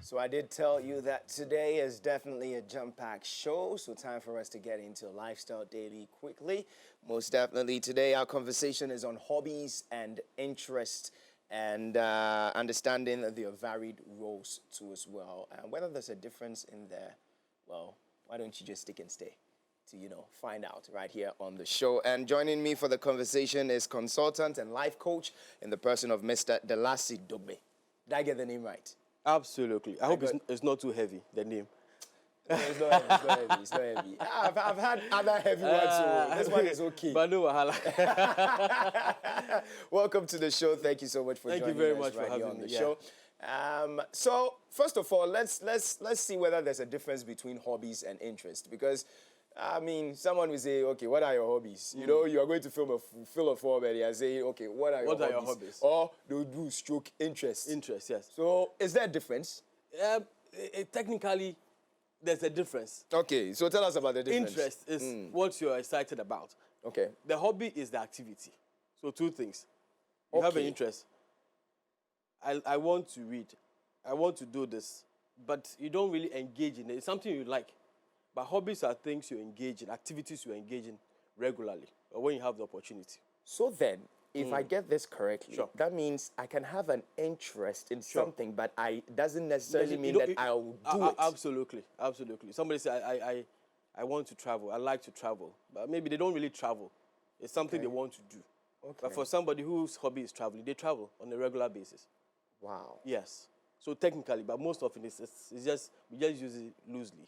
So I did tell you that today is definitely a jump-packed show, so time for us to get into Lifestyle Daily quickly. Most definitely today our conversation is on hobbies and interests and understanding their varied roles too as well. And whether there's a difference in there, well, why don't you just stick and stay to, find out right here on the show. And joining me for the conversation is consultant and life coach in the person of Mr. Delasi Dobe. Did I get the name right? Absolutely. I hope it's not too heavy, the name. No, it's not heavy, it's not heavy, it's not heavy. I've had other heavy ones, so this one is okay. But no wahala. Welcome to the show. Thank you so much for joining us. Thank you very much right for here having on the me. show. So first of all, let's see whether there's a difference between hobbies and interest, because I mean, someone will say, okay, what are your hobbies? You know, you are going to fill a form and you say, okay, what are your hobbies? Or they'll do stroke interest. Interest, yes. So is there a difference? Technically, there's a difference. Okay, so tell us about the difference. Interest is what you're excited about. Okay. The hobby is the activity. So two things. You have an interest. I want to read. I want to do this. But you don't really engage in it. It's something you like. But hobbies are things you engage in, activities you engage in regularly, or when you have the opportunity. So then, if I get this correctly, Sure. that means I can have an interest in something, but it doesn't necessarily mean that I will do it. Absolutely, absolutely. Somebody say, I want to travel, I like to travel. But maybe they don't really travel. It's something they want to do. Okay. But for somebody whose hobby is traveling, they travel on a regular basis. Wow. Yes. So technically, but most often it's just, we just use it loosely.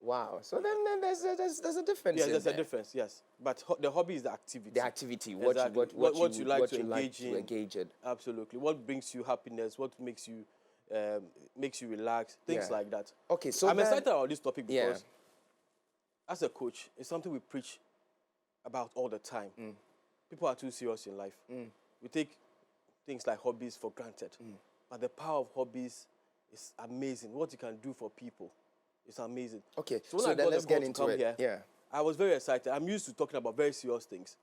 Wow. So then there's a difference. Yeah, there's a difference, yes. But the hobby is the activity. The activity, Exactly. what you like to engage in. Absolutely. What brings you happiness? What makes you relax? Things like that. Okay, so I'm excited about this topic because as a coach, it's something we preach about all the time. People are too serious in life. We take things like hobbies for granted. But the power of hobbies is amazing. What you can do for people. It's amazing. Okay, so then let's get into it. Here, I was very excited. I'm used to talking about very serious things.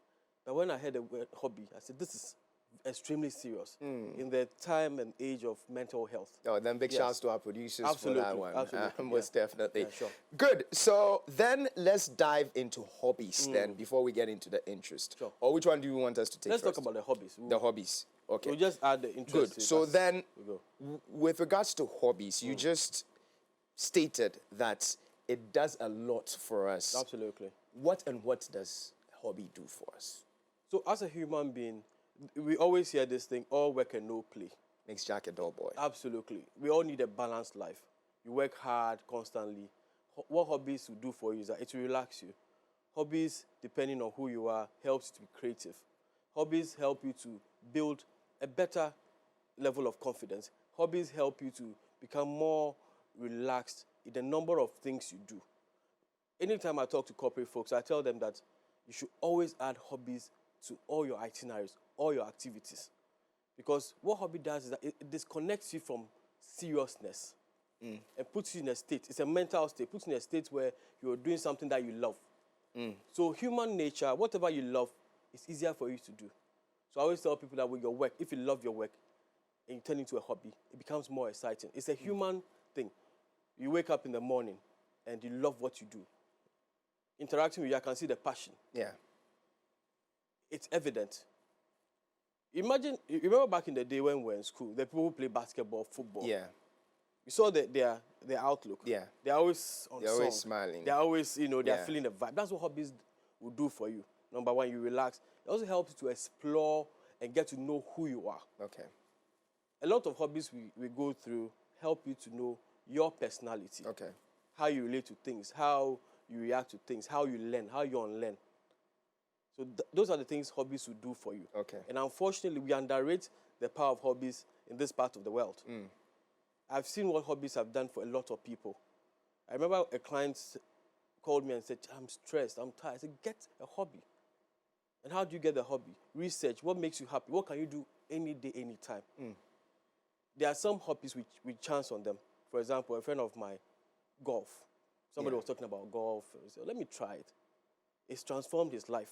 But when I heard the word hobby, I said, this is extremely serious in the time and age of mental health. Oh, then big shouts to our producers for that one. Absolutely. Most definitely. Yeah, sure. Good. So then let's dive into hobbies then before we get into the interest. Sure. Or which one do you want us to take Let's first? talk about the hobbies. The hobbies. Okay. We'll just add the interest. Good. So then, with regards to hobbies, you just stated that it does a lot for us. Absolutely. What does hobby do for us? So as a human being, we always hear this thing, all work and no play. Makes Jack a dull boy. Absolutely. We all need a balanced life. You work hard constantly. What hobbies will do for you is that it will relax you. Hobbies, depending on who you are, helps you to be creative. Hobbies help you to build a better level of confidence. Hobbies help you to become more relaxed in the number of things you do. Anytime I talk to corporate folks, I tell them that you should always add hobbies to all your itineraries, all your activities. Because what hobby does is that it disconnects you from seriousness and puts you in a state. It's a mental state. Puts you in a state where you're doing something that you love. So human nature, whatever you love, it's easier for you to do. So I always tell people that with your work, if you love your work and you turn it into a hobby, it becomes more exciting. It's a human thing. You wake up in the morning and you love what you do. Interacting with you, I can see the passion. Yeah. It's evident. You remember back in the day when we were in school, the people who play basketball, football. Yeah. You saw their outlook. Yeah. They're always on They're song. always smiling. They're always, they're feeling the vibe. That's what hobbies will do for you. Number one, you relax. It also helps you to explore and get to know who you are. Okay. A lot of hobbies we go through help you to know your personality. Okay. How you relate to things, how you react to things, how you learn, how you unlearn. So those are the things hobbies will do for you. Okay. And unfortunately, we underrate the power of hobbies in this part of the world. I've seen what hobbies have done for a lot of people. I remember a client called me and said, I'm stressed, I'm tired. I said, get a hobby. And how do you get the hobby? Research. What makes you happy? What can you do any day, any time? There are some hobbies with chance on them. For example, a friend of mine, golf. Somebody was talking about golf. He said, let me try it. It's transformed his life.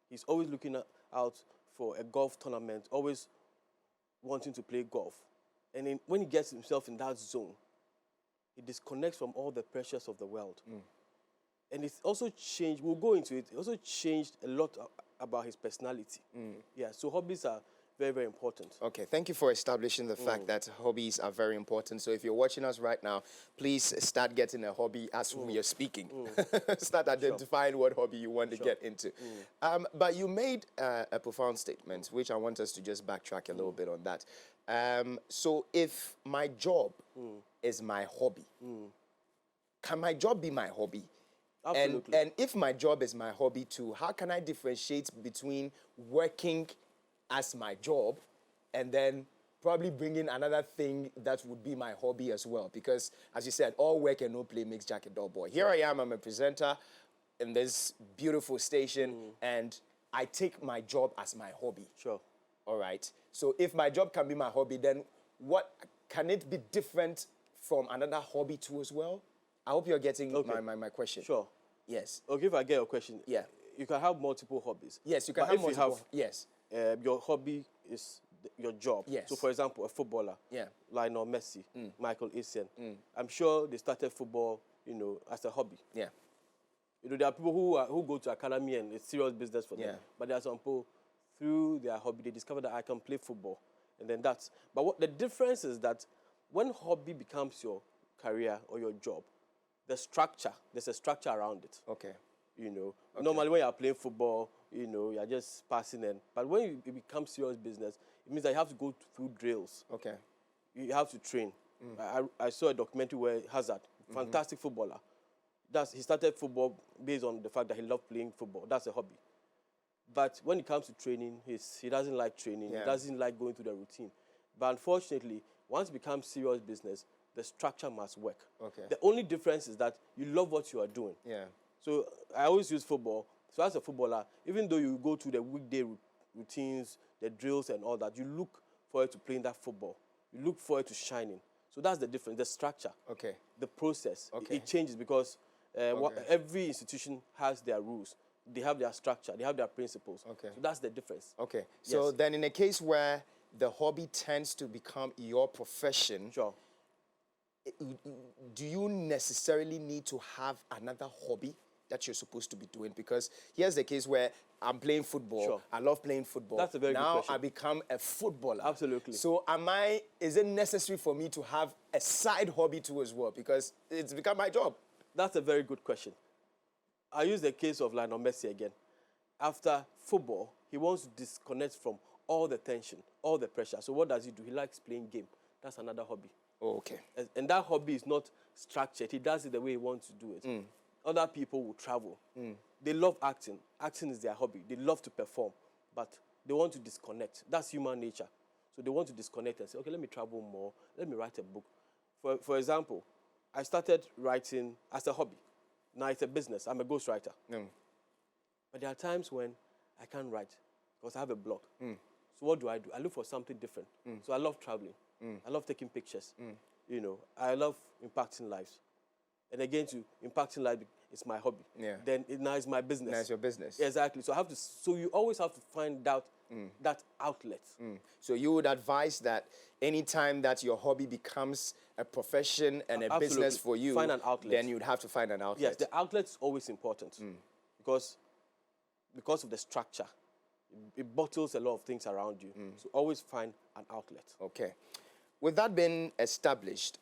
He's always looking out for a golf tournament, always wanting to play golf. And then when he gets himself in that zone, he disconnects from all the pressures of the world. And it's also changed, we'll go into it, also changed a lot about his personality. Yeah, so hobbies are very, very important. Okay, thank you for establishing the fact that hobbies are very important. So if you're watching us right now, please start getting a hobby as we are speaking. Start identifying what hobby you want to get into. But you made a profound statement, which I want us to just backtrack a little bit on that. So if my job is my hobby, can my job be my hobby? Absolutely. And if my job is my hobby too, how can I differentiate between working as my job and then probably bringing another thing that would be my hobby as well? Because as you said, all work and no play makes Jack a dull boy. Here I am, I'm a presenter in this beautiful station and I take my job as my hobby. Sure. All right. So if my job can be my hobby, then what can it be different from another hobby too as well? I hope you're getting my question. Sure. Yes. Okay, if I get your question. Yeah. You can have multiple hobbies. Yes, you can But have if multiple. you have, yes. your hobby is your job. Yes. So, for example, a footballer, Yeah. Lionel Messi, Michael Essien, I'm sure they started football, as a hobby. Yeah. There are people who go to academy and it's serious business for them. Yeah. But there are some people, through their hobby, they discover that I can play football. And then that's... But what the difference is that when hobby becomes your career or your job, there's a structure around it. Okay. Normally when you're playing football, you're just passing in. But when it becomes serious business, it means that you have to go through drills. Okay. You have to train. I saw a documentary where Hazard, fantastic footballer, he started football based on the fact that he loved playing football. That's a hobby. But when it comes to training, he doesn't like training. Yeah. He doesn't like going through the routine. But unfortunately, once it becomes serious business, the structure must work. Okay. The only difference is that you love what you are doing. Yeah. So I always use football. So as a footballer, even though you go to the weekday routines, the drills and all that, you look forward to playing that football. You look forward to shining. So that's the difference, the structure. Okay. The process. Okay. It changes because every institution has their rules. They have their structure. They have their principles. Okay. So that's the difference. Okay. So Yes. then in a case where the hobby tends to become your profession, Sure. do you necessarily need to have another hobby that you're supposed to be doing? Because here's the case where I'm playing football. Sure. I love playing football. That's a very good now question. I become a footballer. Absolutely. So is it necessary for me to have a side hobby too as well? Because it's become my job. That's a very good question. I use the case of Lionel Messi again. After football, he wants to disconnect from all the tension, all the pressure. So what does he do? He likes playing game. That's another hobby. Oh, okay. And that hobby is not structured. He does it the way he wants to do it. Other people will travel. They love acting. Acting is their hobby. They love to perform, but they want to disconnect. That's human nature. So they want to disconnect and say, okay, let me travel more. Let me write a book. For example, I started writing as a hobby. Now it's a business. I'm a ghostwriter. But there are times when I can't write because I have a block. So what do? I look for something different. So I love traveling. I love taking pictures. I love impacting lives. And again, to impacting life is my hobby. Yeah. Then now it's my business. Now it's your business. Exactly. So you always have to find out that outlet. So you would advise that anytime that your hobby becomes a profession and a Absolutely. business for you, Find an outlet. then you'd have to find an outlet. Yes, the outlet is always important because of the structure. It bottles a lot of things around you. So always find an outlet. Okay. With that being established,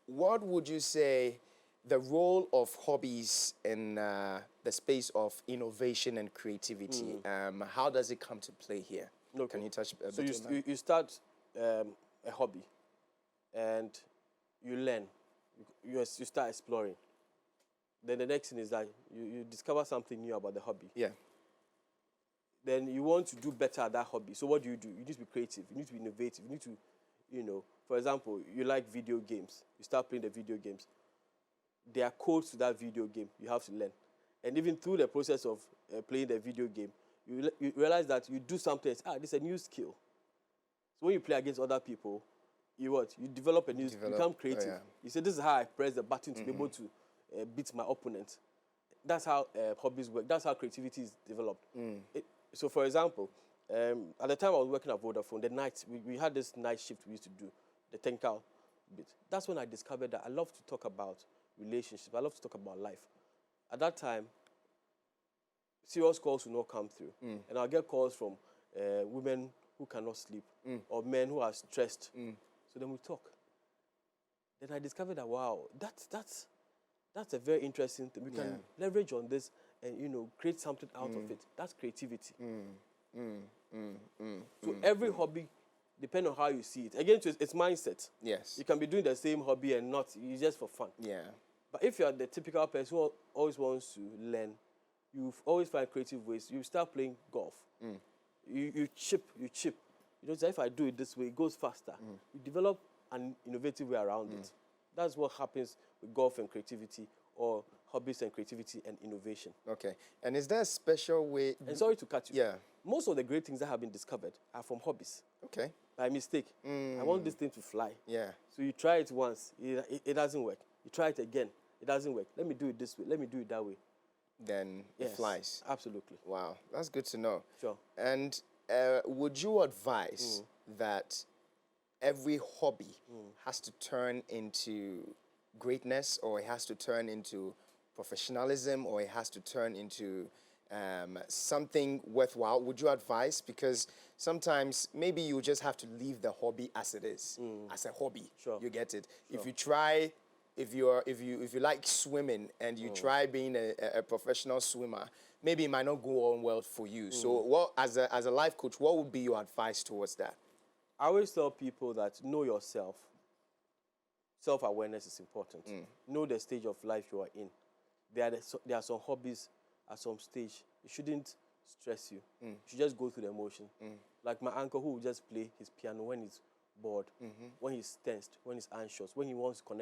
what would you say the role of hobbies in the space of innovation and creativity? How does it come to play here? Okay. Can you touch a So bit on that? you start a hobby and you learn. You start exploring. Then the next thing is that you discover something new about the hobby. Yeah. Then you want to do better at that hobby. So what do? You need to be creative. You need to be innovative. You need to, for example, you like video games. You start playing the video games. There are codes to that video game you have to learn. And even through the process of playing the video game, you realize that you do something, this is a new skill. So when you play against other people, you develop a new skill, become creative. You say, this is how I press the button to be able to beat my opponent. That's how hobbies work. That's how creativity is developed. So for example, At the time I was working at Vodafone, the night, we had this night shift we used to do, the technical bit. That's when I discovered that I love to talk about relationships. I love to talk about life. At that time, serious calls will not come through. And I'll get calls from women who cannot sleep or men who are stressed. So then we talk. Then I discovered that, wow, that's a very interesting thing. We can leverage on this and, you know, create something out of it. That's creativity. So every hobby, depending on how you see it, again, it's mindset. Yes. You can be doing the same hobby and not, it's just for fun. Yeah. But if you're the typical person who always wants to learn, you always find creative ways. You start playing golf. You chip. You know, so if I do it this way, it goes faster. You develop an innovative way around it. That's what happens with golf and creativity, or hobbies and creativity and innovation. Okay. And is there a special way? And sorry to cut you. Yeah. Most of the great things that have been discovered are from hobbies. Okay. By mistake. I want this thing to fly. Yeah. So you try it once, it doesn't work. You try it again, it doesn't work. Let me do it this way. Let me do it that way. Then it flies. Absolutely. Wow. That's good to know. Sure. And would you advise that every hobby has to turn into greatness, or it has to turn into professionalism, or it has to turn into something worthwhile? Would you advise? Because sometimes maybe you just have to leave the hobby as it is, as a hobby. Sure. You get it. Sure. If you try, if you like swimming and you try being a professional swimmer, maybe it might not go on well for you. So, what as a life coach, what would be your advice towards that? I always tell people that know yourself. Self-awareness is important. Know the stage of life you are in. There are some hobbies at some stage, it shouldn't stress you. You should just go through the emotion. Like my uncle who will just play his piano when he's bored, when he's tensed, when he's anxious, when he wants to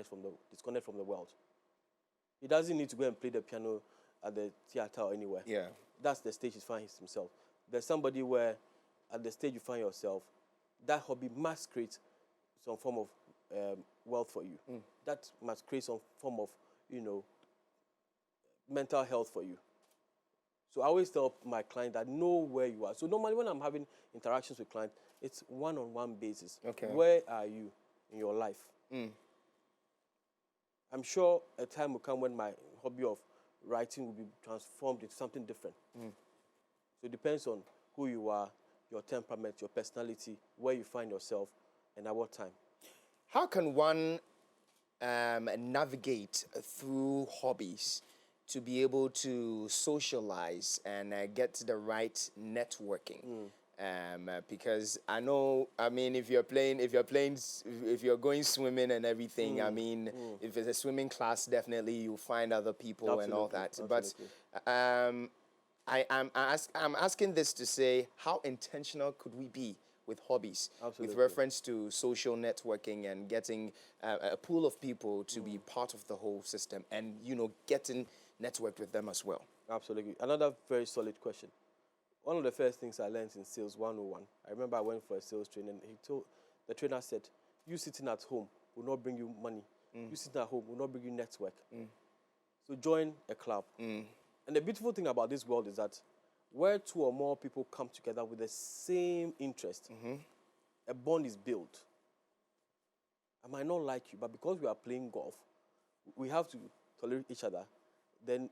disconnect from the world. He doesn't need to go and play the piano at the theater or anywhere. Yeah. That's the stage he finds himself. There's somebody where at the stage you find yourself, that hobby must create some form of wealth for you. That must create some form of, you know, mental health for you. So I always tell my client that know where you are. So normally when I'm having interactions with clients, it's one-on-one basis. Okay. Where are you in your life? I'm sure a time will come when my hobby of writing will be transformed into something different. So it depends on who you are, your temperament, your personality, where you find yourself, and at what time. How can one navigate through hobbies to be able to socialize and get the right networking? Because I know, I mean, if you're going swimming and everything, I mean, if it's a swimming class, definitely you'll find other people and all that. Absolutely. But I'm asking this to say, how intentional could we be with hobbies, with reference to social networking and getting a pool of people to be part of the whole system, and, you know, getting networked with them as well? Absolutely. Another very solid question. One of the first things I learned in Sales 101, I remember I went for a sales training, and the trainer said, you sitting at home will not bring you money. You sitting at home will not bring you network. So join a club. And the beautiful thing about this world is that where two or more people come together with the same interest, a bond is built. I might not like you, but because we are playing golf, we have to tolerate each other. Then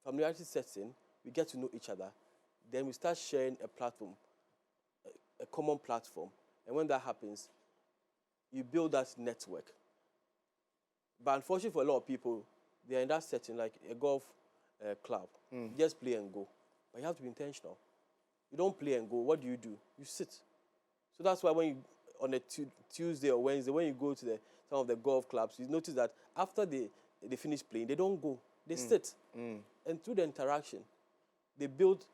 familiarity sets in, we get to know each other. Then we start sharing a platform, a common platform. And when that happens, you build that network. But unfortunately for a lot of people, they're in that setting, like a golf club. You just play and go. But you have to be intentional. You don't play and go. What do? You sit. So that's why when you, on a Tuesday or Wednesday, when you go to some of the golf clubs, you notice that after they finish playing, they don't go. They sit. And through the interaction, they build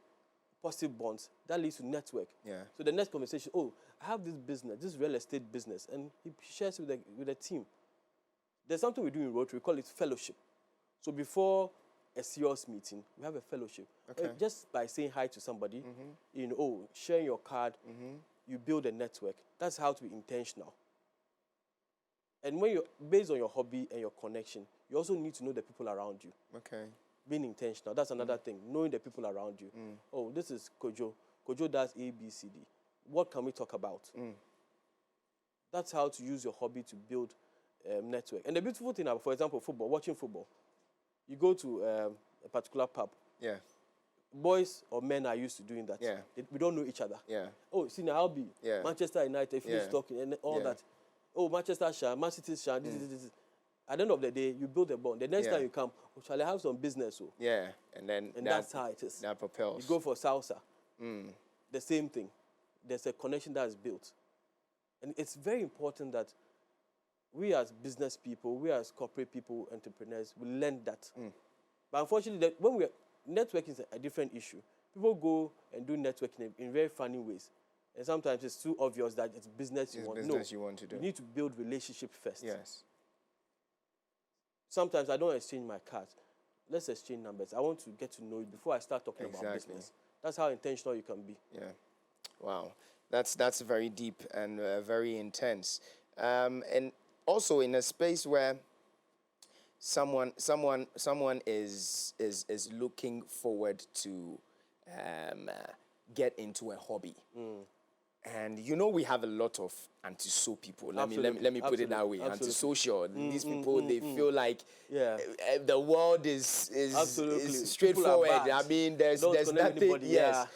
positive bonds. That leads to network. Yeah. So the next conversation, oh, I have this business, this real estate business, and he shares with the team. There's something we do in Rotary, we call it fellowship. So before a serious meeting, we have a fellowship. Okay. Just by saying hi to somebody, you know, sharing your card, you build a network. That's how to be intentional. And when you're based on your hobby and your connection, you also need to know the people around you. Okay. Being intentional, that's another thing. Knowing the people around you. Oh, this is Kojo. Kojo does A, B, C, D. What can we talk about? That's how to use your hobby to build network. And the beautiful thing, for example, football, watching football. You go to a particular pub. Yeah. Boys or men are used to doing that. Yeah. We don't know each other. Yeah. Oh, see now, Albi, Yeah. Manchester United, finish talking and all that. Oh, Manchester Shah, Man City Shah, this. At the end of the day, you build a bond. The next time you come, oh, shall I have some business? Oh? Yeah. And that's how it is. That propels. You go for salsa. The same thing. There's a connection that is built. And it's very important that we as business people, we as corporate people, entrepreneurs, we learn that. But unfortunately, when networking is a different issue. People go and do networking in very funny ways. And sometimes it's too obvious that it's business you want. Business you want to do. You need to build relationship first. Yes. Sometimes I don't exchange my cards. Let's exchange numbers. I want to get to know you before I start talking about business. That's how intentional you can be. Yeah. Wow. That's very deep and very intense. And also in a space where someone is looking forward to get into a hobby. And we have a lot of anti-so people. Let me put it that way. Antisocial. These people, they feel like the world is straightforward. I mean, there's nothing. Anybody. Yes.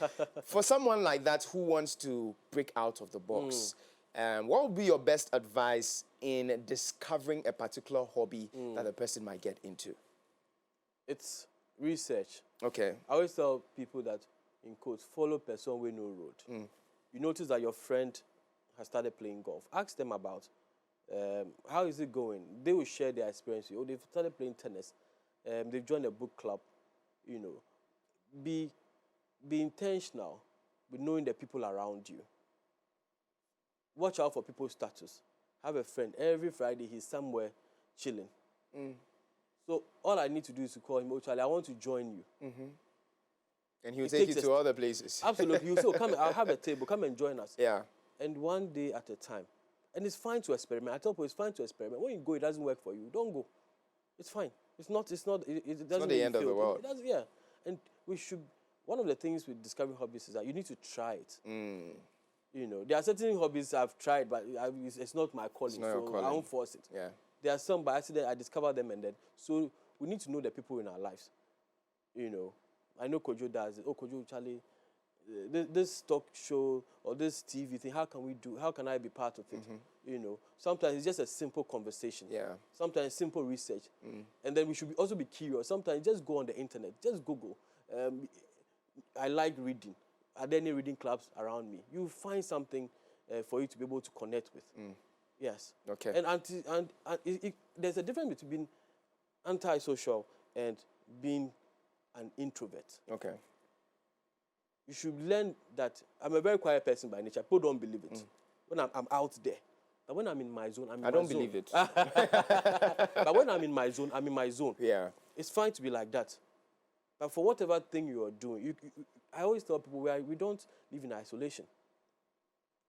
For someone like that who wants to break out of the box, what would be your best advice in discovering a particular hobby that a person might get into? It's research. Okay. I always tell people that, in quotes, follow person where no road. You notice that your friend has started playing golf. Ask them about how is it going. They will share their experience. Oh, they've started playing tennis. They've joined a book club. Be intentional with knowing the people around you. Watch out for people's status. Have a friend. Every Friday, he's somewhere chilling. So all I need to do is to call him, oh, Charlie, I want to join you. And he will take you to other places. Absolutely. You say, come, I'll have a table. Come and join us. Yeah. And one day at a time. And it's fine to experiment. I tell people it's fine to experiment. When you go, it doesn't work for you. Don't go. It's fine. It doesn't it's not the end of the world. Yeah. And one of the things with discovering hobbies is that you need to try it. There are certain hobbies I've tried, but it's not my calling. It's not your calling. I won't force it. Yeah. There are some by accident I discovered them and then. So we need to know the people in our lives. I know Kojo does it. Oh, Kojo, Charlie, this talk show or this TV thing, how can I be part of it? Sometimes it's just a simple conversation. Yeah. Sometimes simple research. And then we should also be curious. Sometimes just go on the internet, just Google. I like reading. Are there any reading clubs around me? You find something for you to be able to connect with. Yes. Okay. And there's a difference between antisocial and being an introvert. Okay. You should learn that I'm a very quiet person by nature. People don't believe it. When I'm out there. But when I'm in my zone, I don't believe it. But when I'm in my zone, I'm in my zone. Yeah. It's fine to be like that. But for whatever thing you are doing, I always tell people we don't live in isolation.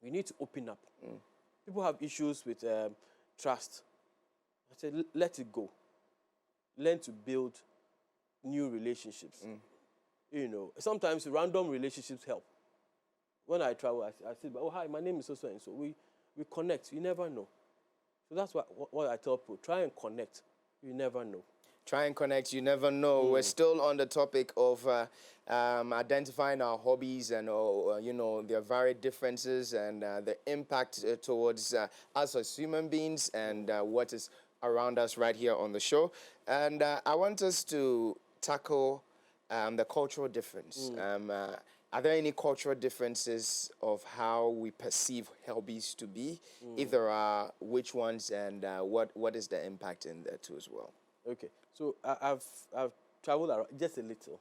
We need to open up. People have issues with trust. I say, let it go. Learn to build new relationships. Sometimes random relationships help. When I travel, I say, oh, hi, my name is so and so. We connect. You never know. So that's what I tell people. Try and connect. You never know. Try and connect. You never know. We're still on the topic of identifying our hobbies and their varied differences and the impact towards us as human beings and what is around us right here on the show. And I want us to tackle the cultural difference. Are there any cultural differences of how we perceive hobbies to be? If there are, which ones, and what is the impact in there too as well? Okay, so I've traveled around just a little,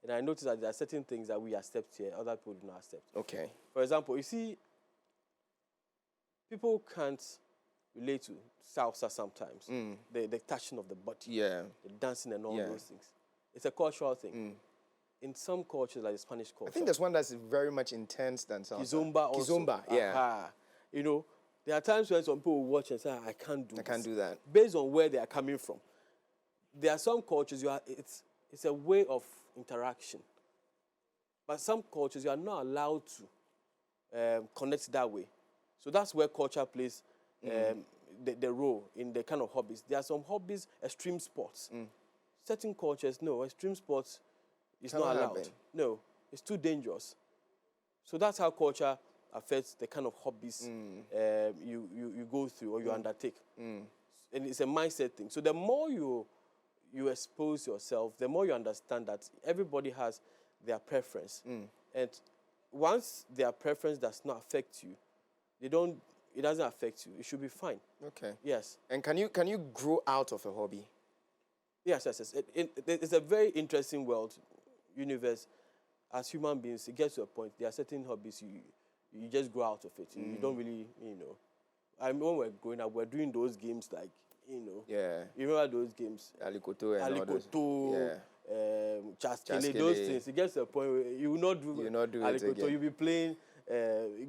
and I noticed that there are certain things that we accept here, other people do not accept. Okay. For example, you see, people can't relate to salsa sometimes. The touching of the body, the dancing and all those things. It's a cultural thing. In some cultures, like the Spanish culture, I think there's one that's very much intense than salsa. Kizomba also. Kizomba, yeah. There are times when some people will watch and say, I can't do that. Based on where they are coming from. There are some cultures, it's a way of interaction. But some cultures, you are not allowed to connect that way. So that's where culture plays the role in the kind of hobbies. There are some hobbies, extreme sports. Certain cultures, no, extreme sports is Cannot not allowed. happen. No, it's too dangerous. So that's how culture affects the kind of hobbies you go through or you undertake. And it's a mindset thing. So the more you expose yourself, the more you understand that everybody has their preference. And once their preference does not affect you, it doesn't affect you. It should be fine. Okay. Yes. And can you grow out of a hobby? Yes. It's a very interesting world, universe. As human beings, it gets to a point. There are certain hobbies you just grow out of it. You don't really, I mean, when we're growing up, we're doing those games like, Yeah. You remember those games? Alikoto and all those. Alikoto, Chaskele, Chaskele. those things. It gets to a point where you will not do You will not do it Alikoto. again. You'll be playing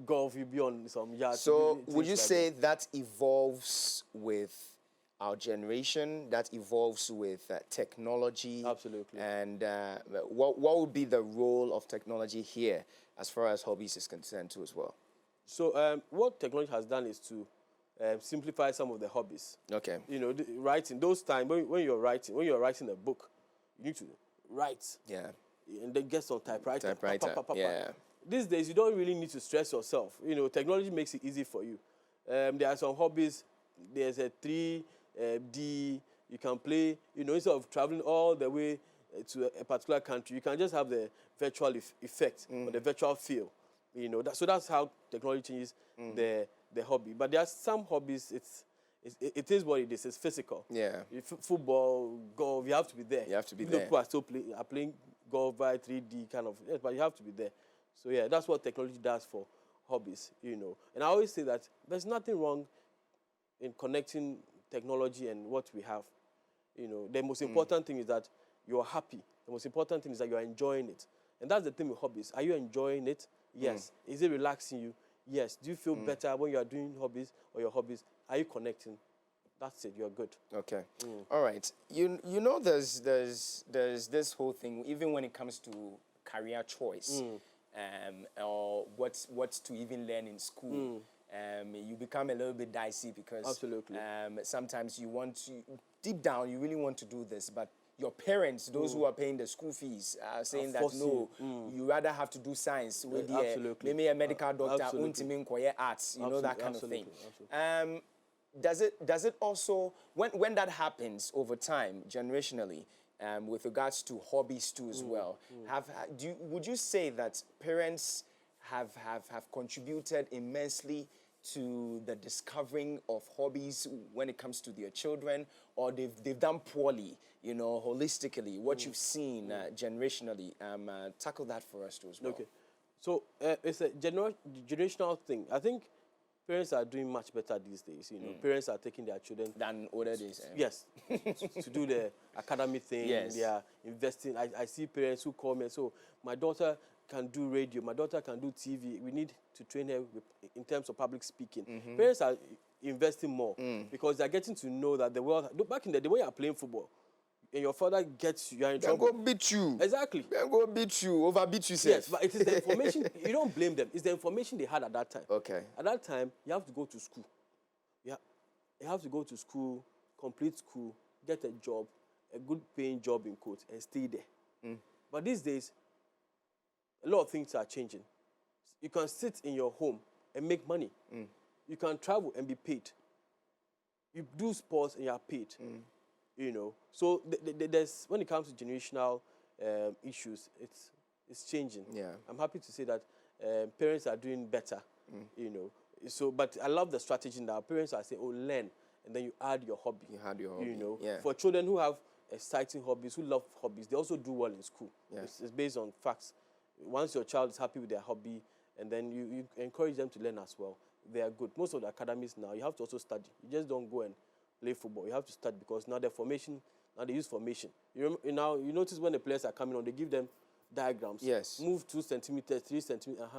golf. You'll be on some yachts. So would you like say that evolves with our generation, that evolves with technology? Absolutely. And what would be the role of technology here as far as hobbies is concerned too as well? So what technology has done is to simplify some of the hobbies. Okay. Writing, those times when you're writing a book, you need to write. Yeah. And then get some typewriter. Yeah. These days, you don't really need to stress yourself. Technology makes it easy for you. There are some hobbies. There's a 3D. You can play, instead of traveling all the way to a particular country, you can just have the virtual effect or the virtual feel. So that's how technology changes the hobby. But there are some hobbies, it is what it is. It's physical. Yeah. Football, golf, you have to be there. You have to be Even there. though people are still playing golf by 3D kind of, yes, but you have to be there. So yeah, that's what technology does for hobbies, And I always say that there's nothing wrong in connecting technology and what we have. The most important thing is that you're happy. The most important thing is that you're enjoying it. And that's the thing with hobbies. Are you enjoying it? Yes. Is it relaxing you? Yes. Do you feel better when you are doing hobbies or your hobbies? Are you connecting? That's it. You're good. Okay. All right. There's this whole thing, even when it comes to career choice, or what to even learn in school. You become a little bit dicey because Absolutely. Sometimes you want to, deep down, you really want to do this, but your parents, those who are paying the school fees, are saying that no, you rather have to do science. With absolutely. Maybe a medical doctor, Absolutely. arts, that kind of thing. Absolutely. Does it also, when that happens over time, generationally, with regards to hobbies too as well, would you say that parents have contributed immensely to the discovering of hobbies when it comes to their children, or they've done poorly, holistically, what you've seen generationally? Tackle that for us too as well. Okay. So it's a generational thing. I think parents are doing much better these days. Parents are taking their children Than older days. Yes, to do the academic thing. Yes. They are investing. I see parents who call me, so my daughter can do radio, my daughter can do TV. We need to train her in terms of public speaking. Parents are investing more because they're getting to know that the world. Back in the day when you are playing football, and your father gets you, are in trouble. Go beat you. Exactly. Go beat you, overbeat yourself. Yes, but it is the information. You don't blame them. It's the information they had at that time. Okay. At that time, you have to go to school. Yeah, you have to go to school, complete school, get a job, a good paying job in quotes, and stay there. But these days, a lot of things are changing. You can sit in your home and make money. You can travel and be paid. You do sports and you are paid. So there's, when it comes to generational issues, it's changing. Yeah. I'm happy to say that parents are doing better. So, but I love the strategy that parents are saying, "Oh, learn," and then you add your hobby. You had your hobby. Yeah. For children who have exciting hobbies, who love hobbies, they also do well in school. Yeah. It's based on facts. Once your child is happy with their hobby, and then you encourage them to learn as well, they are good. Most of the academies now, you have to also study. You just don't go and play football. You have to study because now they use formation. You notice when the players are coming on, they give them diagrams. Yes. Move 2 centimeters, 3 centimeters.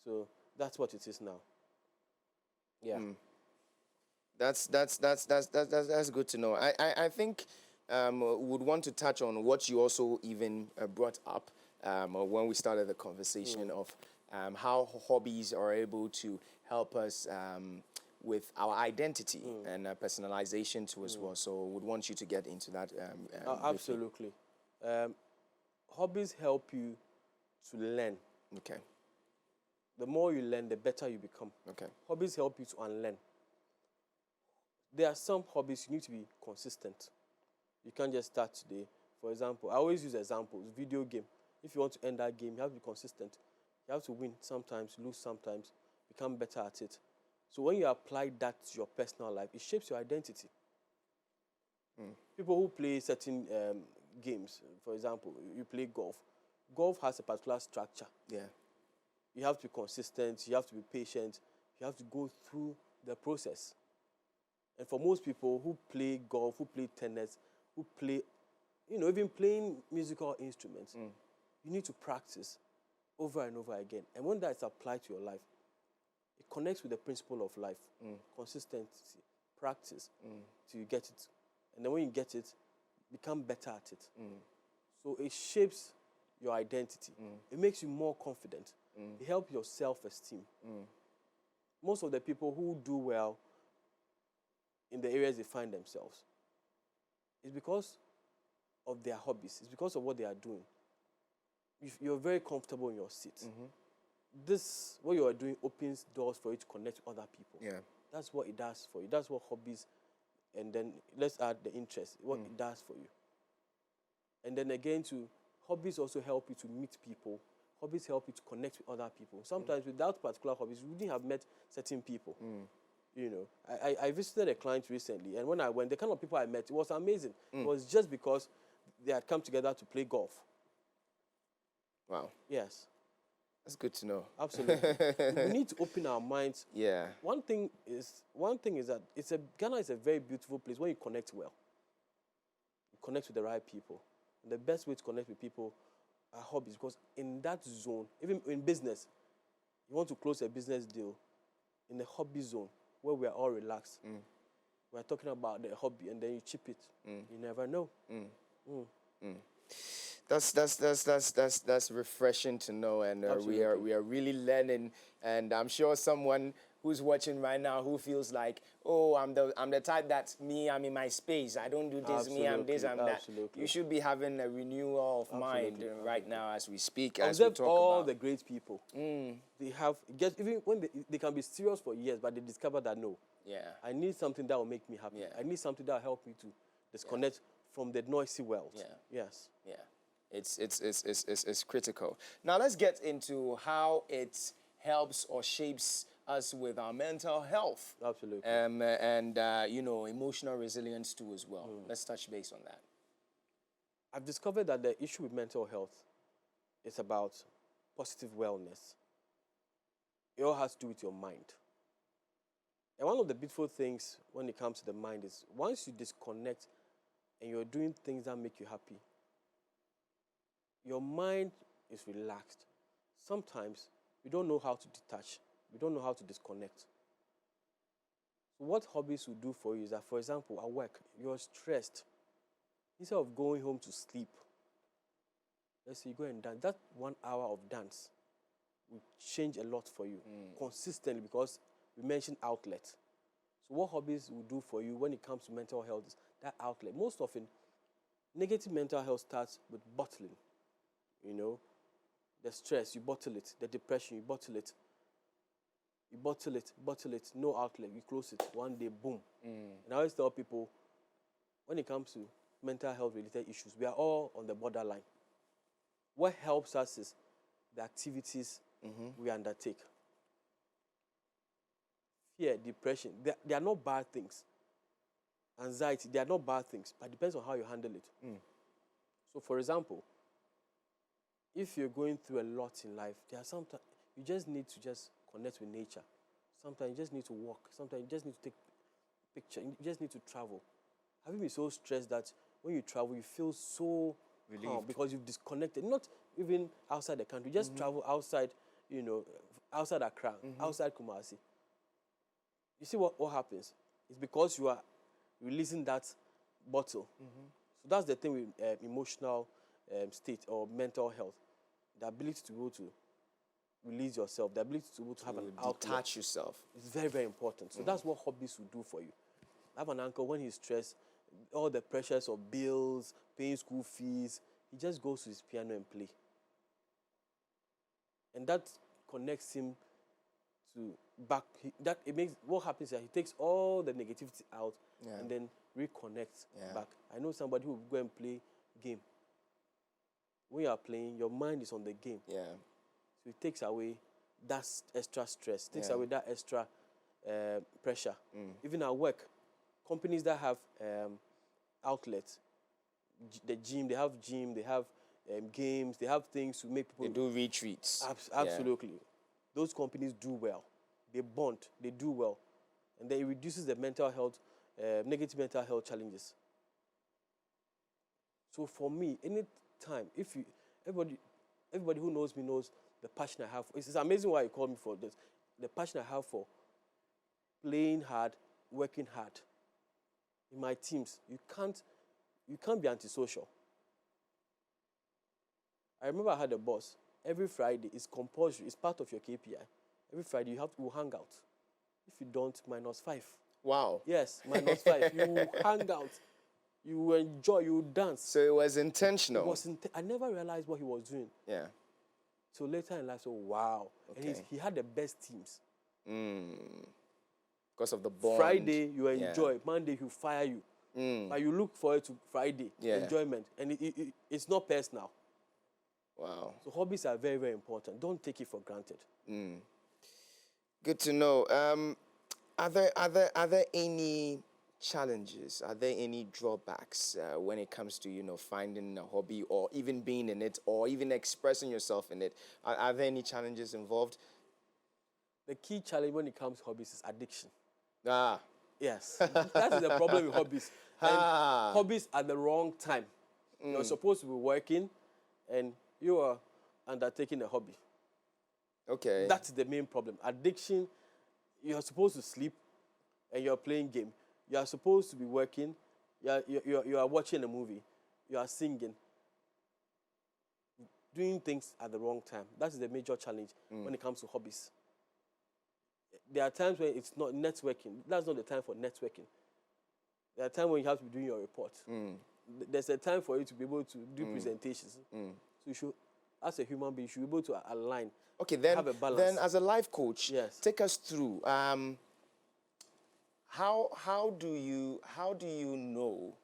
So that's what it is now. Yeah. That's good to know. I think would want to touch on what you also even brought up or when we started the conversation of how hobbies are able to help us with our identity and personalization too as well. So would want you to get into that. Briefly. Absolutely. Hobbies help you to learn. Okay. The more you learn, the better you become. Okay. Hobbies help you to unlearn. There are some hobbies you need to be consistent. You can't just start today. For example, I always use examples. Video game. If you want to end that game, you have to be consistent. You have to win sometimes, lose sometimes, become better at it. So when you apply that to your personal life, it shapes your identity. People who play certain games, for example, you play golf. Golf has a particular structure. Yeah. You have to be consistent, you have to be patient, you have to go through the process. And for most people who play golf, who play tennis, who play, even playing musical instruments, you need to practice over and over again. And when that is applied to your life, it connects with the principle of life. Consistency, practice, till you get it. And then when you get it, become better at it. So it shapes your identity. It makes you more confident. It helps your self-esteem. Most of the people who do well in the areas they find themselves, it's because of their hobbies. It's because of what they are doing. If you're very comfortable in your seat, this, what you are doing, opens doors for you to connect with other people. Yeah. That's what it does for you. That's what hobbies, and then let's add the interest, what it does for you. And then again, hobbies also help you to meet people. Hobbies help you to connect with other people. Sometimes without particular hobbies, you wouldn't have met certain people. I visited a client recently, and when I went, the kind of people I met, it was amazing. It was just because they had come together to play golf. Wow. Yes. That's good to know. Absolutely. We need to open our minds. Yeah. One thing is that Ghana is a very beautiful place when you connect well. You connect with the right people. And the best way to connect with people are hobbies, because in that zone, even in business, you want to close a business deal in the hobby zone where we are all relaxed. We are talking about the hobby, and then you chip it. You never know. That's refreshing to know, and we are really learning. And I'm sure someone who's watching right now who feels like, oh, I'm the type that's me. I'm in my space. I don't do this. Me, I'm this. I'm that. You should be having a renewal of mind right now as we speak. As we talk all about the great people. They have even when they can be serious for years, but they discover that no. Yeah. I need something that will make me happy. Yeah. I need something that will help me to disconnect from the noisy world. Yeah. Yes. Yeah. It's critical. Now let's get into how it helps or shapes us with our mental health. Absolutely. And emotional resilience too as well. Let's touch base on that. I've discovered that the issue with mental health is about positive wellness. It all has to do with your mind. And one of the beautiful things when it comes to the mind is once you disconnect and you're doing things that make you happy, your mind is relaxed. Sometimes we don't know how to detach. We don't know how to disconnect. So what hobbies will do for you is that, for example, at work, you're stressed. Instead of going home to sleep, let's say you go and dance. That 1 hour of dance will change a lot for you consistently, because we mentioned outlet. So what hobbies will do for you when it comes to mental health is that outlet. Most often, negative mental health starts with bottling. The stress, you bottle it. The depression, you bottle it. You bottle it, no outlet, you close it. One day, boom. And I always tell people, when it comes to mental health related issues, we are all on the borderline. What helps us is the activities we undertake. Fear, depression, they are not bad things. Anxiety, they are not bad things, but it depends on how you handle it. So, for example, if you're going through a lot in life, there are sometimes you just need to just connect with nature. Sometimes you just need to walk. Sometimes you just need to take a picture. You just need to travel. Have you been so stressed that when you travel, you feel so relieved because you've disconnected? Not even outside the country. Just travel outside, outside Accra, outside Kumasi. You see what happens? It's because you are releasing that bottle. So that's the thing with emotional state or mental health. the ability to be able to release yourself, the ability to be able to have an outlet. Detach yourself. It's very, very important. So that's what hobbies will do for you. I have an uncle, when he's stressed, all the pressures of bills, paying school fees, he just goes to his piano and play. And that connects him to back. What happens is he takes all the negativity out and then reconnects back. I know somebody who will go and play game. When you are playing, your mind is on the game. Yeah. So it takes away that extra stress, takes away that extra pressure. Even at work, companies that have outlets, they have games, they have things to make people... They do retreats. Absolutely. Yeah. Those companies do well. They bond, they do well. And then it reduces the mental health, negative mental health challenges. So for me, anytime, everybody who knows me knows the passion I have. It's amazing why you called me for this. The passion I have for playing hard, working hard. In my teams, you can't be antisocial. I remember I had a boss. Every Friday, it's compulsory. It's part of your KPI. Every Friday, you have to hang out. If you don't, -5. Wow. Yes, -5. You hang out. You enjoy. You dance. So it was intentional. I never realized what he was doing. Yeah. So later in life, so wow. Okay. And he had the best teams. Because of the bond. Friday, you enjoy. Monday, he'll fire you. But you look forward to Friday, enjoyment. And it's not personal. Wow. So hobbies are very, very important. Don't take it for granted. Good to know. Are there any challenges? Are there any drawbacks when it comes to finding a hobby or even being in it or even expressing yourself in it? Are there any challenges involved? The key challenge when it comes to hobbies is addiction. Yes, that is the problem with hobbies. And hobbies at the wrong time. You're supposed to be working, and you are undertaking a hobby. Okay. That's the main problem. Addiction. You're supposed to sleep, and you're playing game. You are supposed to be working. You are watching a movie. You are singing. Doing things at the wrong time. That's the major challenge when it comes to hobbies. There are times when it's not networking. That's not the time for networking. There are times when you have to be doing your report. There's a time for you to be able to do presentations. So you should, as a human being, you should be able to align. Okay, then, have a balance. Then as a life coach, yes, take us through how do you know?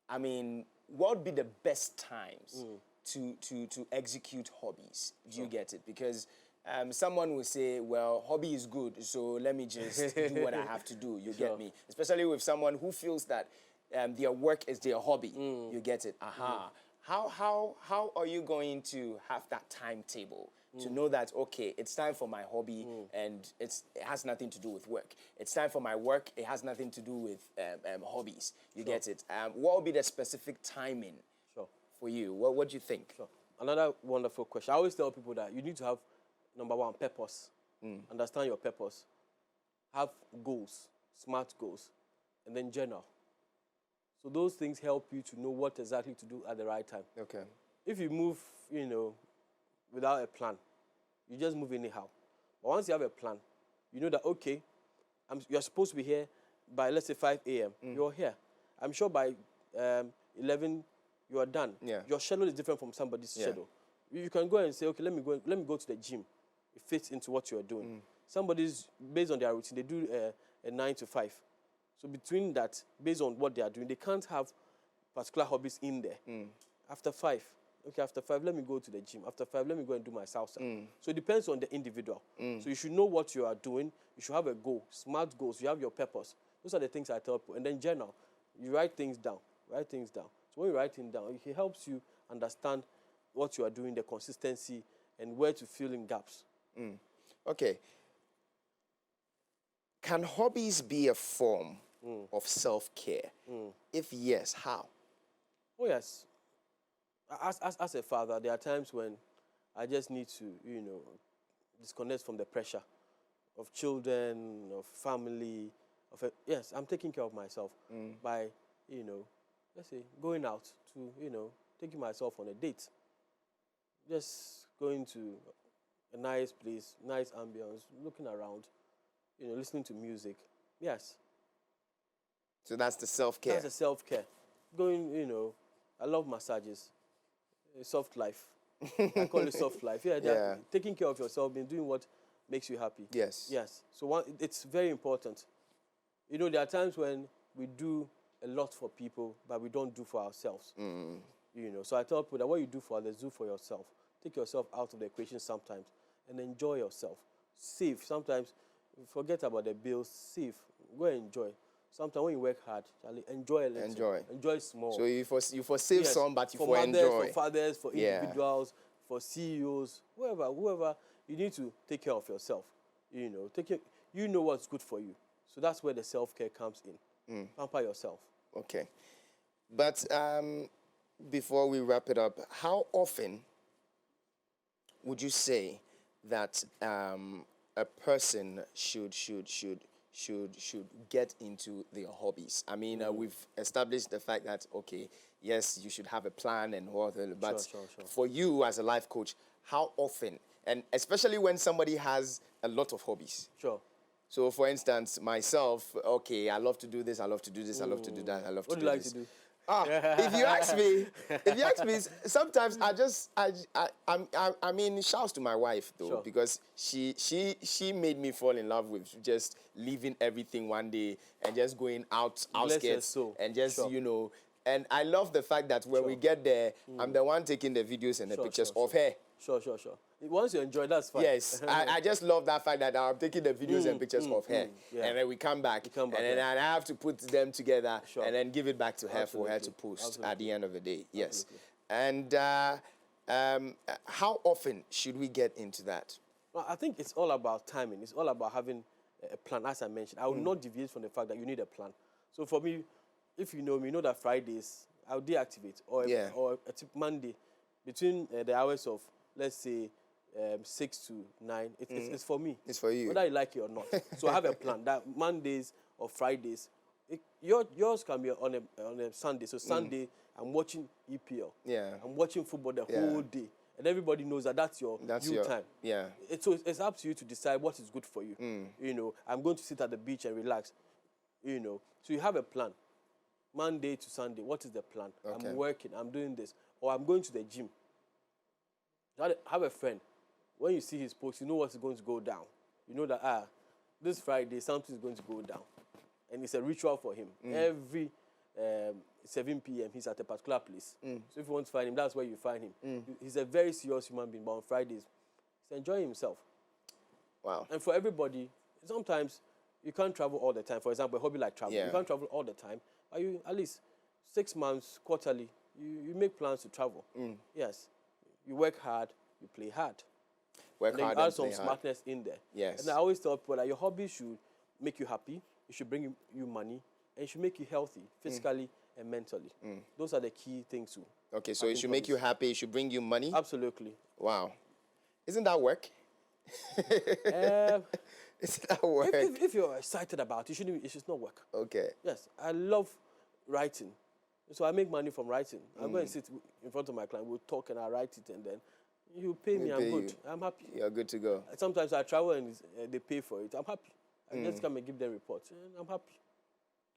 I mean, what would be the best times to execute hobbies? Do you get it? Because someone will say, well, hobby is good, so let me just do what I have to do. You get me? Especially with someone who feels that their work is their hobby. You get it? How are you going to have that timetable to know that, okay, it's time for my hobby and it has nothing to do with work. It's time for my work, it has nothing to do with hobbies. You get it? What would be the specific timing for you? What do you think? Another wonderful question. I always tell people that you need to have, number one, purpose. Understand your purpose. Have goals, smart goals, and then journal. So those things help you to know what exactly to do at the right time. Okay. If you move, without a plan, you just move anyhow. But once you have a plan, you know that, okay, you're supposed to be here by, let's say, 5 a.m. You're here. I'm sure by 11, you are done. Yeah. Your schedule is different from somebody's schedule. You can go and say, okay, let me go to the gym. It fits into what you are doing. Somebody's, based on their routine, they do a 9 to 5. So between that, based on what they are doing, they can't have particular hobbies in there. After 5, okay, after 5, let me go to the gym. After 5, let me go and do my salsa. So it depends on the individual. So you should know what you are doing. You should have a goal, smart goals. You have your purpose. Those are the things I tell people. And then journal. You write things down. Write things down. So when you write things down, it helps you understand what you are doing, the consistency, and where to fill in gaps. Okay. Can hobbies be a form of self-care? If yes, how? Oh, yes. As a father, there are times when I just need to, disconnect from the pressure of children, of family. Yes, I'm taking care of myself by, let's say, going out to, taking myself on a date. Just going to a nice place, nice ambience, looking around, listening to music. Yes, So that's the self-care. that's a self-care. Going, I love massages. A soft life. I call it soft life. Yeah, Yeah. taking care of yourself, being doing what makes you happy. Yes. Yes. So it's very important. There are times when we do a lot for people, but we don't do for ourselves. So I tell people that what you do for others, do for yourself. Take yourself out of the equation sometimes and enjoy yourself. Save. Sometimes forget about the bills. Save. Go and enjoy. Sometimes when you work hard, Charlie, enjoy a little. Enjoy small. So you for save some, but you for for mothers, enjoy. for fathers, for Yeah. individuals, for CEOs, whoever, you need to take care of yourself. You know what's good for you. So that's where the self-care comes in. Pamper yourself. Okay. But before we wrap it up, how often would you say that a person should get into their hobbies? I mean, we've established the fact that, okay, yes, you should have a plan and all that, but Sure. for you as a life coach, how often, and especially when somebody has a lot of hobbies? Sure. So, for instance, myself, okay, I love to do this, I love to do this, I love to do that, I love What to do do you like this. to do? If you ask me, sometimes I mean, shouts to my wife though, Sure. because she made me fall in love with just leaving everything one day and just going Bless her outskirts soul. and just Sure. And I love the fact that when we Sure. get there, I'm the one taking the videos and the pictures of her. Sure. Once you enjoy, that's fine. Yes, I just love that fact that I'm taking the videos and pictures of her, yeah. and then we come back, come back, and then yeah. I have to put them together Sure. and then give it back to her for her to Absolutely. post at Absolutely. the end of the day. Yes, and how often should we get into that? Well, I think it's all about timing. It's all about having a plan. As I mentioned, I will not deviate from the fact that you need a plan. So for me, if you know me, you know that Fridays I'll deactivate or Yeah. or a tip Monday between the hours of, let's say, 6 to 9. It's for me. It's for you. Whether you like it or not. So I have a plan that Mondays or Fridays, yours can be on a Sunday. So Sunday I'm watching EPL. Yeah. I'm watching football the Yeah. whole day, and everybody knows that that's your time. Yeah. So it's up to you to decide what is good for you. I'm going to sit at the beach and relax. So you have a plan. Monday to Sunday, what is the plan? Okay. I'm working, I'm doing this, or I'm going to the gym. Have a friend. When you see his post, you know what's going to go down. You know that this Friday something is going to go down, and it's a ritual for him. Every 7 p.m. he's at a particular place. So if you want to find him, that's where you find him. He's a very serious human being, but on Fridays, he's enjoying himself. Wow. And for everybody, sometimes you can't travel all the time. For example, a hobby like travel, Yeah. you can't travel all the time. But you, at least 6 months, quarterly, you make plans to travel. Yes. You work hard, you play hard. Work And then hard you add and some play hard. smartness in there. Yes. And I always tell people that your hobby should make you happy, it should bring you money, and it should make you healthy, physically and mentally. Those are the key things too. Okay, so it should make you happy. It should bring you money. Absolutely. Wow. Isn't that work? Isn't that work? If you're excited about it, it should not work. Okay. Yes, I love writing. So I make money from writing. I go and sit in front of my client, we'll talk and I write it, and then you pay me, They I'm pay good. you. I'm happy. You're good to go. Sometimes I travel and they pay for it. I'm happy. I just come and give them reports, and I'm happy.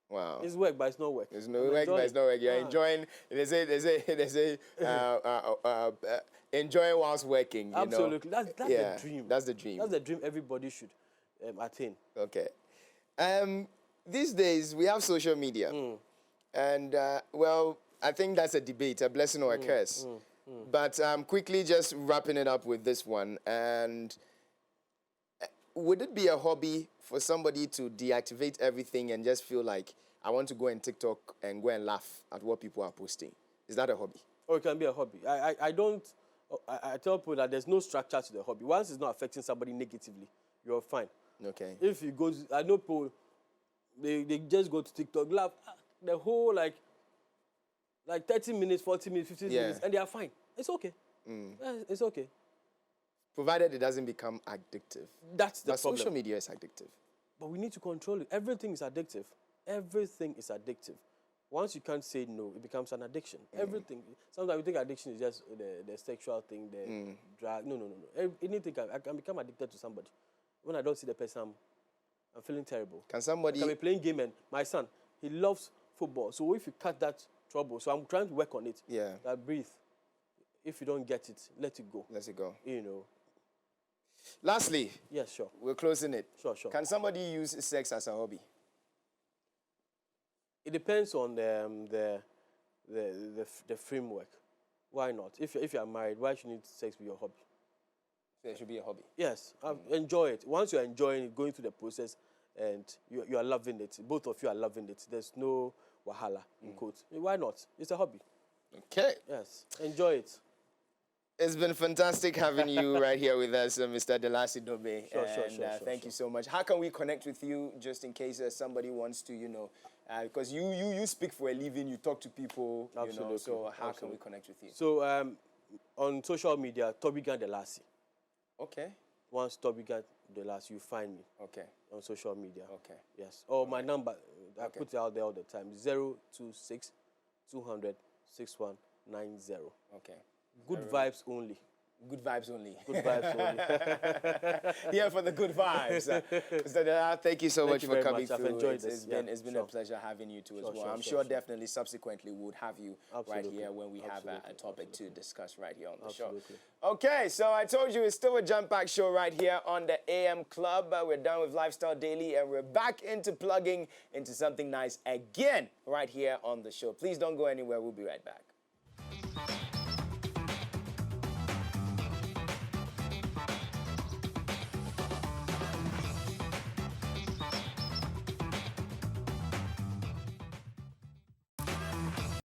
Wow. It's work, but it's not work. There's no I'm work, but it's no work. You're Ah. enjoying. They say, enjoying whilst working. You Absolutely. know? That's Yeah, the dream. that's the dream. That's the dream everybody should attain. Okay. These days we have social media, and well, I think that's a debate, a blessing or a curse. But quickly, just wrapping it up with this one. And would it be a hobby for somebody to deactivate everything and just feel like I want to go on TikTok and go and laugh at what people are posting? Is that a hobby? Or it can be a hobby. I tell people that there's no structure to the hobby. Once it's not affecting somebody negatively, you're fine. Okay. If it goes, I know people, they just go to TikTok, laugh the whole like 30 minutes, 40 minutes, 15 minutes, and they are fine. It's okay. It's okay. Provided it doesn't become addictive. That's the But problem. social media is addictive. But we need to control it. Everything is addictive. Everything is addictive. Once you can't say no, it becomes an addiction. Everything. Sometimes we think addiction is just the sexual thing, the drug. No, no, no, no. Anything I can become addicted to somebody. When I don't see the person, I'm feeling terrible. Can somebody... I can be playing game and my son, he loves football. So if you cut that trouble, so I'm trying to work on it. Yeah. That breathe. If you don't get it, let it go. Let it go. You know. Lastly. Yes, sure. We're closing it. Sure, sure. Can somebody use sex as a hobby? It depends on the framework. Why not? If you are married, why should you need sex with your hobby? So it should be a hobby. Yes, enjoy it. Once you're enjoying it, going through the process, and you are loving it, both of you are loving it, there's no wahala, in quotes. Why not? It's a hobby. Okay. Yes, enjoy it. It's been fantastic having you right here with us, Mr. Delasi Dobe. Sure, Thank you so much. How can we connect with you, just in case somebody wants to, because you speak for a living, you talk to people, Absolutely. so how can we connect with you? So on social media, Tobigan Delasi. Okay. Once Tobigan Delasi, you find me. Okay. On social media. Okay. Yes. Or my number, I put it out there all the time, 026 200 6190. Okay. Good vibes only. Good vibes only. Good vibes only. Here for the good vibes. Mr. Dela, thank you so much for coming through. I've enjoyed this. It's been a pleasure having you too as well. I'm sure definitely subsequently we'll have you right here when we have a topic to discuss right here on the show. Okay, so I told you it's still a Jump Pack show right here on the AM Club. We're done with Lifestyle Daily and we're back into plugging into something nice again right here on the show. Please don't go anywhere. We'll be right back.